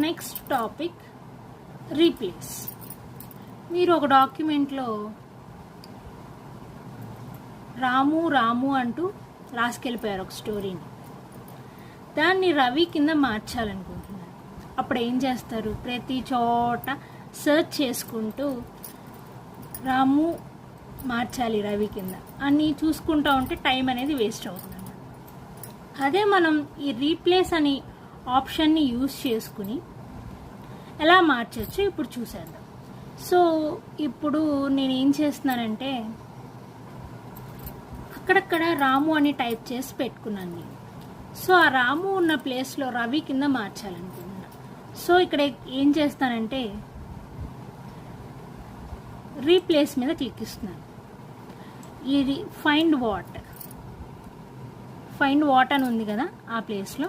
Next topic replace. మీరు ఒక డాక్యుమెంట్లో రాము రాము అంటూ రాసుకెళ్ళిపోయారు ఒక స్టోరీని. దాన్ని రవి కింద మార్చాలనుకుంటున్నారు. అప్పుడు ఏం చేస్తారు? ప్రతి చోట సెర్చ్ చేసుకుంటూ రాము మార్చాలి రవి కింద అని చూసుకుంటూ ఉంటే టైం అనేది వేస్ట్ అవుతుంది. అదే మనం ఈ రీప్లేస్ అని ఆప్షన్ని యూజ్ చేసుకుని ఎలా మార్చచ్చు ఇప్పుడు చూసేద్దాం. సో ఇప్పుడు నేను ఏం చేస్తున్నానంటే అక్కడక్కడ రాము అని టైప్ చేసి పెట్టుకున్నాను నేను. సో ఆ రాము ఉన్న ప్లేస్లో రవి కింద మార్చాలనుకుంటున్నా. సో ఇక్కడ ఏం చేస్తానంటే రీప్లేస్ మీద క్లిక్ ఇస్తున్నాను. ఇది ఫైండ్ వాట్ అని ఉంది కదా, ఆ ప్లేస్లో